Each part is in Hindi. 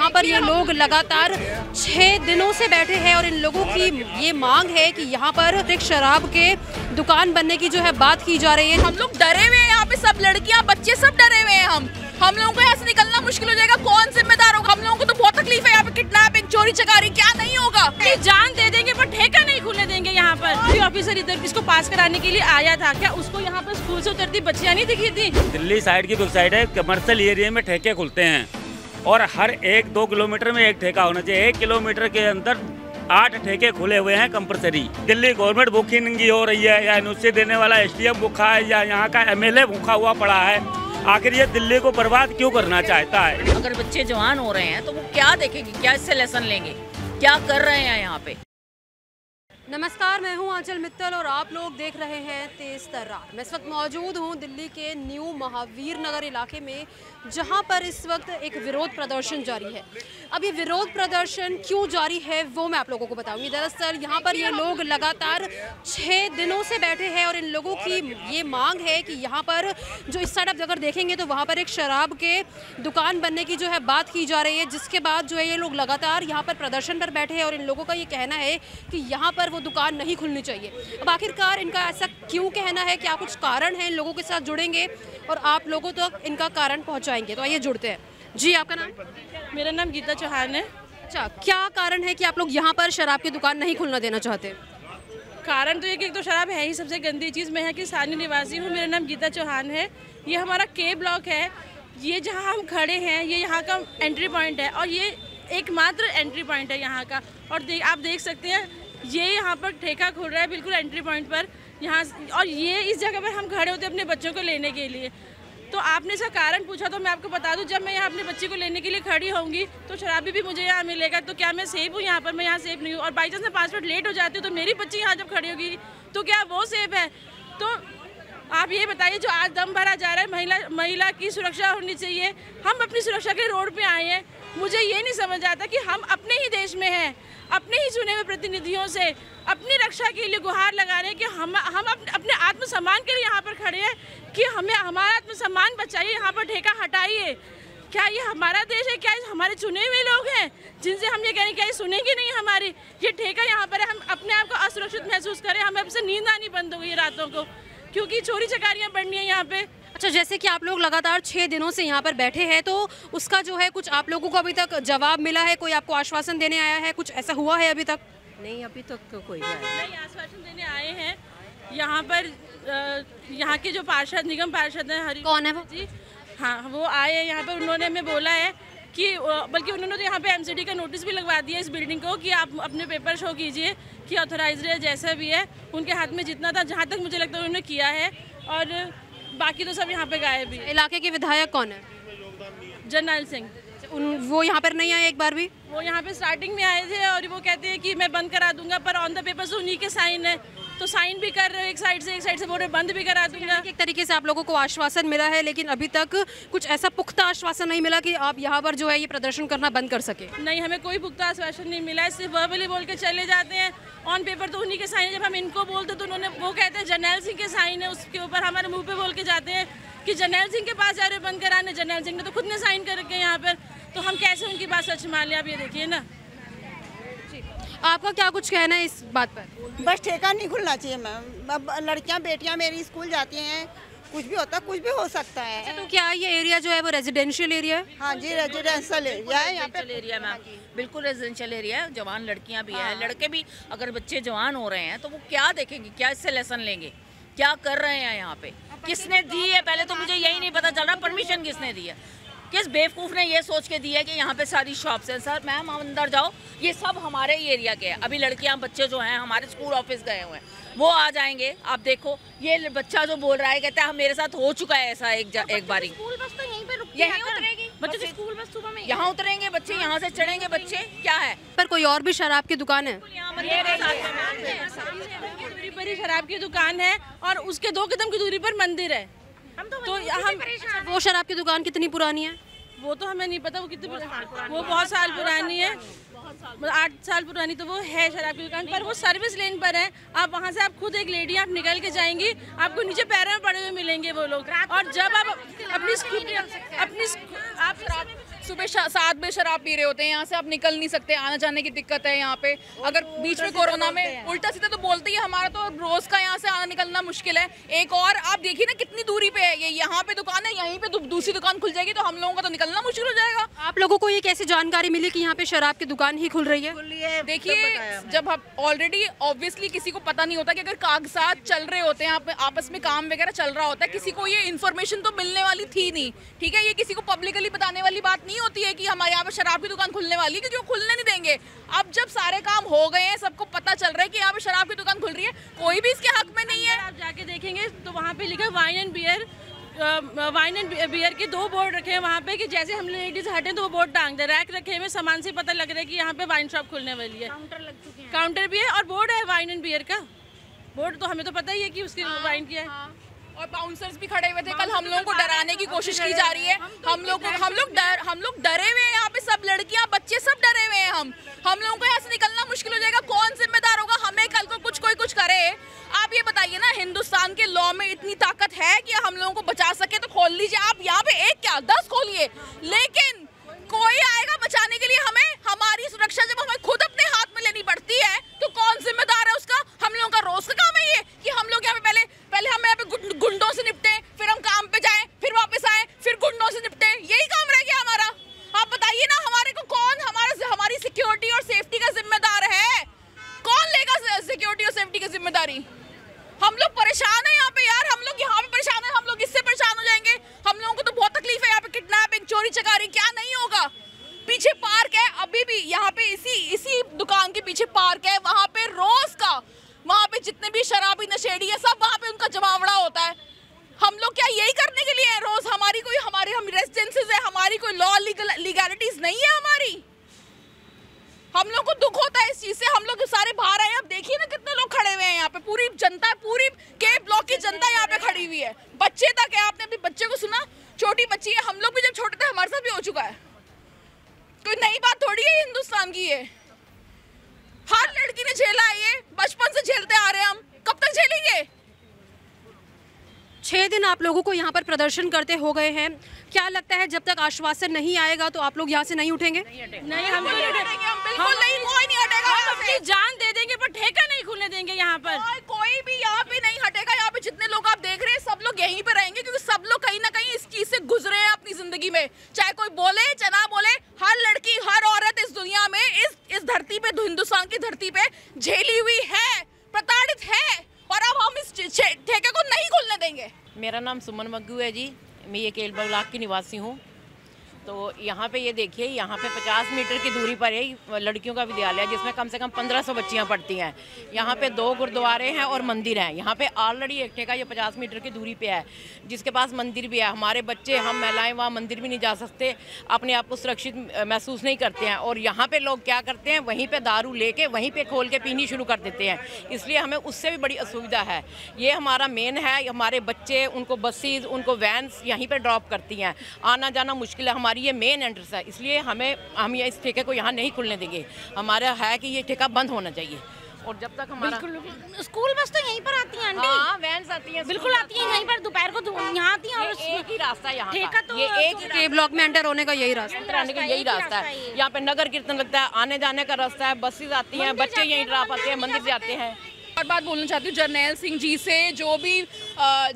जहां पर ये लोग लगातार 6 दिनों से बैठे हैं और इन लोगों की ये मांग है कि यहाँ पर एक शराब के दुकान बनने की जो है बात की जा रही है। हम लोग डरे हुए हैं, यहाँ पे सब लड़कियाँ बच्चे सब डरे हुए हैं। हम लोगों को यहाँ से निकलना मुश्किल हो जाएगा। कौन जिम्मेदार होगा? हम लोगों को तो बहुत तकलीफ है। यहाँ पे किडनैपिंग, चोरी चकारी क्या नहीं होगा। जान दे देंगे पर ठेका नहीं खुलने देंगे। यहाँ पर ऑफिसर इधर इसको पास कराने के लिए आया था, क्या उसको यहाँ पर स्कूल से उतरती बच्चियाँ नहीं दिखी थी? दिल्ली साइड की बुक साइड है, कमर्शियल एरिया में ठेके खुलते हैं और हर 1-2 किलोमीटर में एक ठेका होना चाहिए। 1 किलोमीटर के अंदर 8 ठेके खुले हुए हैं कंपल्सरी। दिल्ली गवर्नमेंट भूखी नंगी हो रही है, या एनओसी देने वाला एसडीएम भूखा है, या यहाँ का एमएलए भूखा हुआ पड़ा है। आखिर ये दिल्ली को बर्बाद क्यों करना चाहता है? अगर बच्चे जवान हो रहे हैं तो वो क्या देखेंगे, क्या इससे लेसन लेंगे, क्या कर रहे हैं यहाँ पे? नमस्कार, मैं हूं आंचल मित्तल और आप लोग देख रहे हैं तेज तर्रार। मैं इस वक्त मौजूद हूं दिल्ली के न्यू महावीर नगर इलाके में, जहां पर इस वक्त एक विरोध प्रदर्शन जारी है। अब ये विरोध प्रदर्शन क्यों जारी है वो मैं आप लोगों को बताऊंगी। दरअसल यहां पर ये लोग लगातार 6 दिनों से बैठे हैं और इन लोगों की ये मांग है कि यहाँ पर जो इस साइड आप अगर देखेंगे तो वहाँ पर एक शराब के दुकान बनने की जो है बात की जा रही है, जिसके बाद जो है ये लोग लगातार यहाँ पर प्रदर्शन पर बैठे हैं और इन लोगों का ये कहना है कि यहाँ पर दुकान नहीं खुलनी चाहिए। अब आखिरकार इनका ऐसा क्यों कहना है, क्या कुछ कारण है? इन लोगों के साथ जुड़ेंगे और आप लोगों तक इनका कारण पहुंचाएंगे। तो आइए जुड़ते हैं। जी, आपका नाम? मेरा नाम गीता चौहान है। अच्छा, क्या कारण है कि आप लोग यहाँ पर शराब की दुकान नहीं खुलना देना चाहते? कारण तो ये कि एक तो शराब है ही सबसे गंदी चीज़। मैं यहाँ की स्थानीय निवासी हूँ, मेरा नाम गीता चौहान है। ये हमारा के ब्लॉक है। ये जहाँ हम खड़े हैं ये यहाँ का एंट्री पॉइंट है और ये एकमात्र एंट्री पॉइंट है यहाँ का। और आप देख सकते हैं ये यहाँ पर ठेका खुल रहा है बिल्कुल एंट्री पॉइंट पर यहाँ, और ये इस जगह पर हम खड़े होते हैं अपने बच्चों को लेने के लिए। तो आपने इसका कारण पूछा तो मैं आपको बता दूं, जब मैं यहाँ अपने बच्चे को लेने के लिए खड़ी होंगी तो शराबी भी मुझे यहाँ मिलेगा। तो क्या मैं सेफ हूँ यहाँ पर? मैं यहाँ सेफ नहीं हूँ। और बाई चांस मैं 5 मिनट लेट हो जाती हूँ तो मेरी बच्ची यहाँ जब खड़ी होगी तो क्या वो सेफ है? तो आप ये बताइए, जो आज दम भरा जा रहा है महिला की सुरक्षा होनी चाहिए। हम अपनी सुरक्षा के रोड पे आए हैं। मुझे ये नहीं समझ आता कि हम अपने ही देश में हैं, अपने ही चुने हुए प्रतिनिधियों से अपनी रक्षा के लिए गुहार लगा रहे हैं कि हम अपने आत्मसम्मान के लिए यहाँ पर खड़े हैं कि हमें हमारा आत्मसम्मान बचाइए, यहाँ पर ठेका हटाइए। क्या ये हमारा देश है? क्या हमारे चुने हुए लोग हैं जिनसे हम ये कहें क्या ये सुनेंगे नहीं हमारी? ये ठेका यहाँ पर है, हम अपने आप को असुरक्षित महसूस करें। हमें अब से नींद आनी बंद हो गई रातों को क्योंकि चोरी चकारियाँ बढ़नी है यहाँ पे। अच्छा, जैसे कि आप लोग लगातार 6 दिनों से यहाँ पर बैठे हैं, तो उसका जो है कुछ आप लोगों को अभी तक जवाब मिला है? कोई आपको आश्वासन देने आया है? कुछ ऐसा हुआ है अभी तक? नहीं, अभी तक तो कोई नहीं आश्वासन देने आए हैं यहाँ पर। यहाँ के जो पार्षद, निगम पार्षद हैं, हरी कौन है वो? जी हाँ, वो आए हैं यहाँ पर। उन्होंने हमें बोला है कि बल्कि उन्होंने तो यहाँ पे एमसीडी का नोटिस भी लगवा दिया इस बिल्डिंग को कि आप अपने पेपर शो कीजिए कि ऑथराइज्ड है, जैसा भी है। उनके हाथ में जितना था, जहाँ तक मुझे लगता है उन्होंने किया है, और बाकी तो सब यहाँ पे गायब भी। इलाके के विधायक कौन है? जरनैल सिंह। वो यहाँ पर नहीं आए एक बार भी? वो यहाँ पे स्टार्टिंग में आए थे और वो कहते हैं कि मैं बंद करा दूंगा, पर ऑन द पेपर से उन्हीं के साइन है, तो साइन भी कर रहे हो एक साइड से बोल रहे बंद भी करा दूंगा। एक तरीके से आप लोगों को आश्वासन मिला है, लेकिन अभी तक कुछ ऐसा पुख्ता आश्वासन नहीं मिला कि आप यहाँ पर जो है ये प्रदर्शन करना बंद कर सके? नहीं, हमें कोई पुख्ता आश्वासन नहीं मिला है। सिर्फ वर्बली बोल के चले जाते हैं। ऑन पेपर तो उन्हीं के साइन है। जब हम इनको बोलते तो उन्होंने वो कहते हैं जरनैल सिंह के साइन है, उसके ऊपर हमारे मुँह पे बोल के जाते हैं कि जरनैल सिंह के पास जा रहे बंद कराने। जरनैल सिंह ने तो खुद ने साइन कर रखे यहाँ पर, तो हम कैसे उनकी बात सच मान लें? आप ये देखिए ना। आपका क्या कुछ कहना है इस बात पर? बस ठेका नहीं खुलना चाहिए मैम। अब लड़कियां बेटियां मेरी स्कूल जाती हैं, कुछ भी होता, कुछ भी हो सकता है। तो क्या ये एरिया जो है वो रेजिडेंशियल एरिया है? हाँ जी, रेजिडेंशियल एरिया है यहाँ पे। एरिया मैम, बिल्कुल रेजिडेंशियल एरिया है। जवान लड़कियाँ भी हैं, लड़के भी। अगर बच्चे जवान हो रहे हैं तो वो क्या देखेंगे, क्या इससे लेसन लेंगे, क्या कर रहे हैं यहाँ पे? किसने दी है? पहले तो मुझे यही नहीं पता चल रहा परमिशन किसने दी है। किस बेवकूफ़ ने ये सोच के दिया है कि यहाँ पे सारी शॉप्स हैं? सर मैम, आप अंदर जाओ, ये सब हमारे ही एरिया के हैं। अभी लड़कियाँ बच्चे जो हैं हमारे स्कूल ऑफिस गए हुए हैं, वो आ जाएंगे। आप देखो, ये बच्चा जो बोल रहा है कहता है मेरे साथ हो चुका है ऐसा एक बारी। स्कूल बस तो यहीं पे यहीं उतरेगी बच्चे की स्कूल बस सुबह में यहाँ उतरेंगे बच्चे, यहाँ से चढ़ेंगे बच्चे। क्या है? पर कोई और भी शराब की दुकान है? दूरी पर ही शराब की दुकान है और उसके 2 कदम की दूरी पर मंदिर है। तो हम वो शराब की दुकान कितनी पुरानी है? वो तो हमें नहीं पता वो कितनी, वो बहुत साल पुरानी है, 8 साल पुरानी तो वो है शराब की दुकान। पर वो सर्विस लेन पर है। आप वहाँ से आप खुद एक लेडी आप निकल के जाएंगी, आपको नीचे पैरों में पड़े हुए मिलेंगे वो लोग। और जब आप अपनी सुबह 7 बजे शराब पी रहे होते हैं, यहाँ से आप निकल नहीं सकते, आना जाने की दिक्कत है यहाँ पे। अगर बीच में कोरोना में उल्टा सीधा तो बोलते ही, हमारा तो रोज का यहाँ से आना निकलना मुश्किल है। एक और आप देखिए ना कितनी दूरी पे है ये, यहाँ पे दुकान है, यहीं पे दूसरी दुकान खुल जाएगी तो हम लोगों का तो निकलना मुश्किल हो जाएगा। आप लोगों को ये कैसे जानकारी मिली कि यहाँ पे शराब की दुकान ही खुल रही है? देखिए, जब आप ऑलरेडी ऑब्वियसली किसी को पता नहीं होता कि अगर कागजात चल रहे होते हैं, आपस में काम वगैरह चल रहा होता है, किसी को ये इन्फॉर्मेशन तो मिलने वाली थी नहीं, ठीक है। ये किसी को पब्लिकली बताने वाली बात नहीं होती है कि हमारे यहाँ पे शराब की दुकान खुलने वाली है, क्योंकि वो खुलने नहीं देंगे। अब जब सारे काम हो गए हैं, सबको पता चल रहा है कि यहाँ पे शराब की दुकान खुल रही है, कोई भी इसके हक में नहीं है। आप जाके देखेंगे तो वहाँ पे लिखा वाइन एंड बियर के 2 बोर्ड रखे हैं वहाँ पे, कि जैसे हम लेडीज हटे तो वो बोर्ड टांग दे, रैक रखे हुए सामान से पता लग रहा है कि यहाँ पे वाइन शॉप खुलने वाली है। काउंटर लग चुके हैं, काउंटर भी है और बोर्ड है वाइन एंड बियर का। बोर्ड तो हमें तो पता ही है कि उसकी वाइन की है। और बाउंसर्स भी खड़े हुए थे। कल हम लोगों को डराने की कोशिश की जा रही है। हम लोग डरे हुए हैं, यहाँ पे सब लड़कियां बच्चे सब डरे हुए हैं। हम लोगों को यहाँ से निकलना मुश्किल हो जाएगा। कौन जिम्मेदार होगा? हमें कल को कोई कुछ करे। आप ये बताइए ना, हिंदुस्तान के लॉ में इतनी ताकत है कि हम लोगों को बचा सके तो खोल लीजिए। आप यहाँ पे एक क्या 10 खोलिए, लेकिन कोई आएगा बचाने के लिए हमें? हमारी सुरक्षा जब हमें खुद अपने हाथ में लेनी पड़ती है तो कौन जिम्मेदार है उसका? हम लोगों का रोज का काम है ये कि हम लोग यहाँ पे पहले हम यहाँ पे गुंडों से निपटे, फिर हम काम पे जाएं, फिर वापस आए, फिर गुंडों से निपटे। यही काम रह गया हमारा। आप बताइए ना, हमारे को कौन हमारी सिक्योरिटी और सेफ्टी का जिम्मेदार है? कौन लेगा सिक्योरिटी और सेफ्टी की जिम्मेदारी? हम लोग परेशान है यहाँ पे यार। हम लोग यहाँ पे परेशान है, हम लोग इससे परेशान हो जाएंगे। हम लोगों को तो बहुत तकलीफ है यहाँ पे। किडनैपिंग, चोरी चकारी क्या नहीं होगा। पीछे पार्क है, अभी भी यहाँ पे इसी दुकान के पीछे पार्क है। वहाँ पे रोज का, वहाँ पे जितने भी शराबी नशेड़ी है सब वहाँ पे उनका जमावड़ा होता है। हम लोग क्या यही करने के लिए है रोज? हम रेजिडेंसेस है, हमारी कोई लॉ लीगैलिटीज नहीं है हमारी। हम लोग को दुख होता है इस चीज से। हम लोग सारे बाहर आए, अब देखिए ना कितने लोग खड़े हुए हैं यहाँ पे। पूरी जनता, पूरी के ब्लॉक की जनता यहाँ पे खड़ी हुई है। बच्चे तक है। आपने अपने बच्चे को सुना? छोटी बच्ची है। हम लोग भी जब छोटे थे हमारे साथ भी हो चुका है। कोई नई बात थोड़ी है हिंदुस्तान की। ये हर लड़की ने झेला है, ये बचपन से झेलते आ रहे हैं हम। कब तक झेलेंगे? 6 दिन आप लोगों को यहाँ पर प्रदर्शन करते हो गए हैं। क्या लगता है जब तक आश्वासन नहीं आएगा तो आप लोग यहाँ से नहीं उठेंगे? नहीं, हम नहीं हटेंगे। हम बिल्कुल नहीं, कोई नहीं हटेगा। हम अपनी जान दे देंगे पर ठेका नहीं खुलने देंगे यहाँ पर। कोई भी यहाँ पे नहीं हटेगा। यहाँ पे जितने लोग आप देख रहे हैं सब लोग यहीं पे रहेंगे, क्योंकि सब लोग कहीं ना कहीं इस चीज से गुजरे हैं अपनी जिंदगी में। चाहे कोई बोले चाहे ना बोले, हर लड़की, हर औरत इस दुनिया में, इस धरती पे, हिंदुस्तान की धरती पे झेली हुई है, प्रताड़ित है। और अब हम इस ठेके को नहीं खुलने देंगे। मेरा नाम सुमन मग्गू है जी। मैं ये केल ब्लॉक की निवासी हूँ। तो यहाँ पे ये देखिए, यहाँ पे 50 मीटर की दूरी पर है लड़कियों का विद्यालय, जिसमें कम से कम 1500 बच्चियाँ पढ़ती हैं। यहाँ पे 2 गुरुद्वारे हैं और मंदिर हैं। यहाँ पे ऑलरेडी एक ठेका ये 50 मीटर की दूरी पे है, जिसके पास मंदिर भी है। हमारे बच्चे, हम महिलाएं वहाँ मंदिर भी नहीं जा सकते, अपने आप को सुरक्षित महसूस नहीं करते हैं। और यहाँ पे लोग क्या करते हैं, वहीं पर दारू लेके वहीं पर खोल के पीनी शुरू कर देते हैं। इसलिए हमें उससे भी बड़ी असुविधा है। ये हमारा मेन है। हमारे बच्चे, उनको बसेज, उनको वैन्स यहीं पर ड्रॉप करती हैं। आना जाना मुश्किल है। हमारी ये मेन एंट्रेंस है, इसलिए हम ये इस ठेके को यहाँ नहीं खुलने देंगे। हमारा है कि ये ठेका बंद होना चाहिए। और जब तक हमारा स्कूल बस तो यहीं पर आती हैं आंटी। हाँ, वैन्स आती हैं, बिल्कुल आती हैं यहीं पर, दोपहर को यहाँ आती हैं। और एक ही रास्ता है यहाँ ठेका का। तो ये एक के ब्लॉक में एंटर होने का यही रास्ता, आने का यही रास्ता है। यहाँ पे नगर कीर्तन लगता है, आने जाने का रास्ता है, बसेस आती हैं, बच्चे यहीं ड्रॉप आते हैं, मंदिर जाते हैं। और बात बोलना चाहती हूँ जरनैल सिंह जी से, जो भी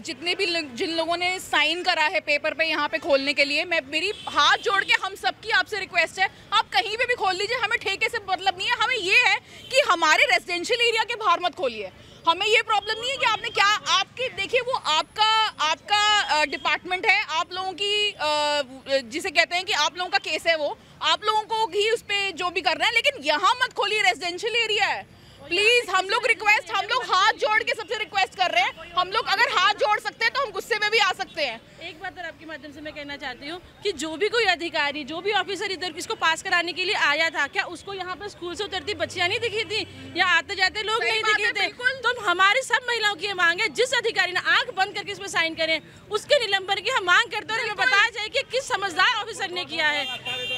जितने भी जिन लोगों ने साइन करा है पेपर पे यहाँ पे खोलने के लिए, मेरी हाथ जोड़ के हम सबकी आपसे रिक्वेस्ट है, आप कहीं पे भी खोल लीजिए। हमें ठेके से मतलब नहीं है। हमें ये है कि हमारे रेजिडेंशियल एरिया के बाहर मत खोलिए। हमें ये प्रॉब्लम नहीं है कि आपने क्या, आपके देखिए वो आपका डिपार्टमेंट है, आप लोगों की जिसे कहते हैं कि आप लोगों का केस है, वो आप लोगों को ही उस पर जो भी करना है, लेकिन यहाँ मत खोलिए। रेजिडेंशियल एरिया है, प्लीज। हम लोग हाथ जोड़ के सबसे रिक्वेस्ट कर रहे हैं। हम लोग अगर हाथ जोड़ सकते हैं तो हम गुस्से में भी आ सकते हैं। एक बात और आपके माध्यम से मैं कहना चाहती हूँ कि जो भी कोई अधिकारी, जो भी ऑफिसर इधर इसको पास कराने के लिए आया था, क्या उसको यहाँ पर स्कूल से उतरती बच्चियाँ नहीं दिखी थी या आते जाते लोग नहीं दिखे थे? तो हमारी सब महिलाओं की मांग है, जिस अधिकारी ने आंख बंद करके इसमें साइन करें उसके निलंबन की हम मांग करते हैं। और हमें बताया जाए कि किस समझदार ऑफिसर ने किया है।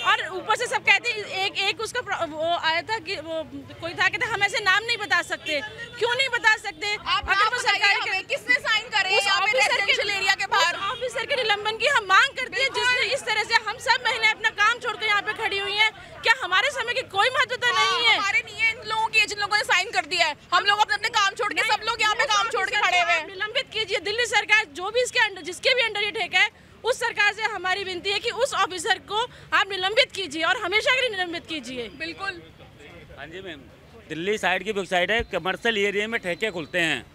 और ऊपर से सब कहते हैं, एक उसका वो आया था कि वो कोई था, कहते हम ऐसे नाम नहीं बता सकते। क्यों नहीं बता सकते? अगर वो सरकारी किसने साइन करे यहाँ पे रेजिडेंशियल एरिया के बाहर? ऑफिसर के निलंबन की हम मांग करते हैं, जिसने इस तरह से हम सब महिलाएं अपना काम छोड़कर यहाँ पे खड़ी हुई हैं। क्या हमारे समय की कोई महत्वता नहीं है? हमारे नहीं है, इन लोगों की, जिन लोगों ने साइन कर दिया है। हम लोग अपने काम छोड़ के, सब लोग यहाँ पे काम छोड़ के खड़े हुए हैं। निलंबित कीजिए। दिल्ली सरकार जो भी इसके अंडर, जिसके भी अंडर ये ठेका है, उस सरकार से हमारी विनती है कि उस ऑफिसर को आप निलंबित कीजिए और हमेशा के लिए निलंबित कीजिए। बिल्कुल। हाँ जी मैम, दिल्ली साइड की साइड है, कमर्शियल एरिया में ठेके खुलते हैं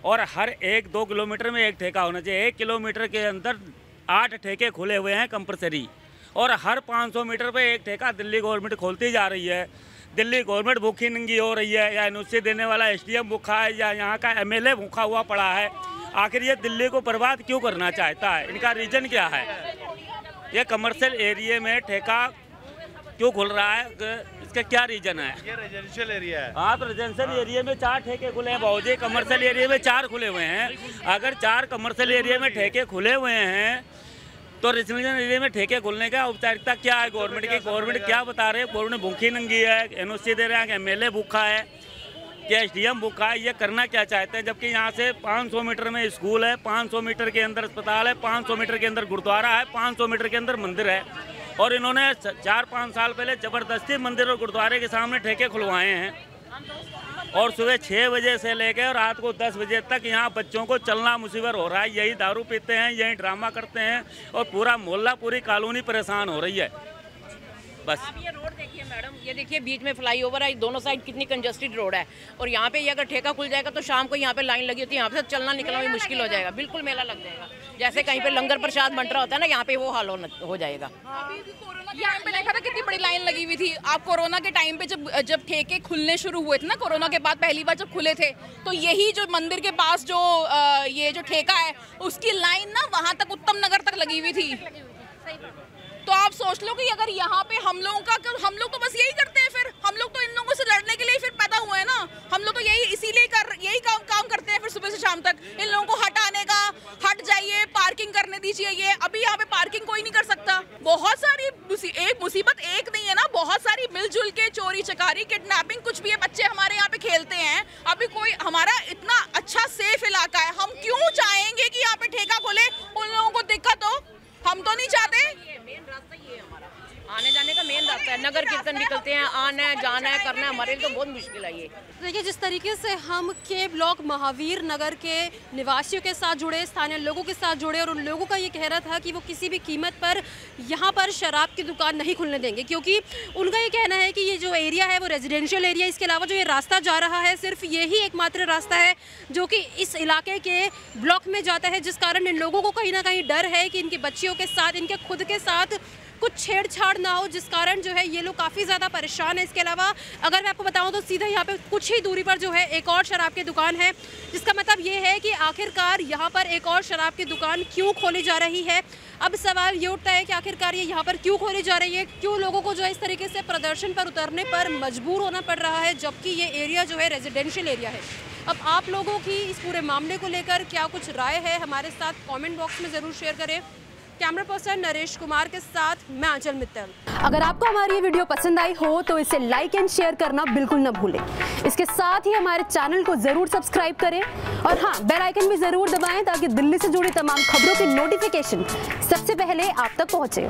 और हर 1-2 किलोमीटर में एक ठेका होना चाहिए। 1 किलोमीटर के अंदर 8 ठेके खुले हुए हैं कंपलसरी, और हर 500 मीटर पे एक ठेका दिल्ली गवर्नमेंट खोलती जा रही है। दिल्ली गवर्नमेंट भूखी नंगी हो रही है, या एनओसी देने वाला एसडीएम भूखा है, या यहाँ का एमएलए भूखा हुआ पड़ा है। आखिर ये दिल्ली को बर्बाद क्यों करना चाहता है? इनका रीजन क्या है? ये कमर्शियल एरिया में ठेका क्यों खुल रहा है, इसका क्या रीजन है? ये रेजिडेंशियल एरिया है। हाँ, तो रेजिडेंशियल एरिया में 4 ठेके खुले हैं भाजी, कमर्शियल एरिया में 4 खुले हुए हैं। अगर 4 कमर्शियल एरिया में ठेके खुले हुए हैं तो रेजिडेंशियल एरिया में ठेके खुलने का औपचारिकता क्या है गवर्नमेंट की? गवर्नमेंट क्या बता रहे हैं? गवर्नमेंट भूखी नंगी है, एनओसी दे रहे हैं, एमएलए भूखा है, क्या एसडीएम भूखा है? ये करना क्या चाहते हैं? जबकि यहाँ से 500 मीटर में स्कूल है, 500 मीटर के अंदर अस्पताल है, 500 मीटर के अंदर गुरुद्वारा है, 500 मीटर के अंदर मंदिर है, और इन्होंने 4-5 साल पहले ज़बरदस्ती मंदिर और गुरुद्वारे के सामने ठेके खुलवाए हैं। और सुबह 6 बजे से लेकर रात को 10 बजे तक यहाँ बच्चों को चलना मुसीबत हो रहा है। यही दारू पीते हैं, यही ड्रामा करते हैं, और पूरा मोहल्ला, पूरी कॉलोनी परेशान हो रही है। बस आप ये रोड देखिए मैडम, ये देखिए बीच में फ्लाईओवर है, दोनों साइड कितनी कंजस्टेड रोड है, और यहाँ पे ये अगर ठेका खुल जाएगा तो शाम को यहाँ पे लाइन लगी होती है, यहाँ पे चलना निकलना भी मुश्किल हो जाएगा। बिल्कुल मेला लग जाएगा, जैसे कहीं पे लंगर प्रसाद बंट रहा होता है ना, यहाँ पे वो हाल हो जाएगा। अभी भी कोरोना के टाइम पे देखा था कितनी बड़ी लाइन लगी हुई थी। आप कोरोना के टाइम पे जब ठेके खुलने शुरू हुए थे ना, कोरोना के बाद पहली बार जब खुले थे, तो यही जो मंदिर के पास जो ये जो ठेका है, उसकी लाइन ना वहाँ तक, उत्तम नगर तक लगी हुई थी। तो आप सोच लो कि अगर यहाँ पे हम लोग तो बस यही करते हैं, फिर हम लोग तो इन लोगों से लड़ने के लिए फिर पैदा हुए हैं ना। हम लोग तो यही काम करते हैं फिर सुबह से शाम तक, इन लोगों को हटाने का, हट जाइए, पार्किंग करने दीजिए। ये अभी यहाँ पे पार्किंग कोई नहीं कर सकता। बहुत सारी एक मुसीबत एक नहीं है ना, बहुत सारी मिलजुल के चोरी चकारी, किडनैपिंग, कुछ भी है। बच्चे हमारे यहाँ पे खेलते हैं, अभी कोई हमारा इतना अच्छा सेफ इलाका है, हम क्यों चाहेंगे कि यहाँ पे ठेका खोले, उन लोगों को दिक्कत हो? हम तो नहीं चाहते। मेन रास्ता ये है हमारा, आने जाने का मेन रास्ता है। नगर कीर्तन निकलते हैं, आना है, जाना है, करना है, हमारे लिए तो बहुत मुश्किल है ये। देखिए, जिस तरीके से हम के ब्लॉक महावीर नगर के निवासियों के साथ जुड़े, स्थानीय लोगों के साथ जुड़े, और उन लोगों का ये कहना था कि वो किसी भी कीमत पर यहाँ पर शराब की दुकान नहीं खुलने देंगे, क्योंकि उनका ये कहना है कि ये जो एरिया है वो रेजिडेंशियल एरिया, इसके अलावा जो ये रास्ता जा रहा है सिर्फ यही एकमात्र रास्ता है जो कि इस इलाके के ब्लॉक में जाता है, जिस कारण इन लोगों को कहीं ना कहीं डर है कि इनके बच्चियों के साथ, इनके खुद के साथ कुछ छेड़छाड़ ना हो, जिस कारण जो है ये लोग काफ़ी ज़्यादा परेशान है। इसके अलावा अगर मैं आपको बताऊं तो सीधा यहाँ पे कुछ ही दूरी पर जो है एक और शराब की दुकान है, जिसका मतलब ये है कि आखिरकार यहाँ पर एक और शराब की दुकान क्यों खोली जा रही है। अब सवाल ये उठता है कि आखिरकार ये यहाँ पर क्यों खोली जा रही है, क्यों लोगों को जो है इस तरीके से प्रदर्शन पर उतरने पर मजबूर होना पड़ रहा है, जबकि ये एरिया जो है रेजिडेंशियल एरिया है। अब आप लोगों की इस पूरे मामले को लेकर क्या कुछ राय है, हमारे साथ कमेंट बॉक्स में ज़रूर शेयर करें। कैमरा पर्सन नरेश कुमार के साथ मैं आंचल मित्तल। अगर आपको हमारी ये वीडियो पसंद आई हो तो इसे लाइक एंड शेयर करना बिल्कुल न भूलें। इसके साथ ही हमारे चैनल को ज़रूर सब्सक्राइब करें, और हाँ, बेल आइकन भी ज़रूर दबाएं ताकि दिल्ली से जुड़ी तमाम खबरों की नोटिफिकेशन सबसे पहले आप तक पहुँचे।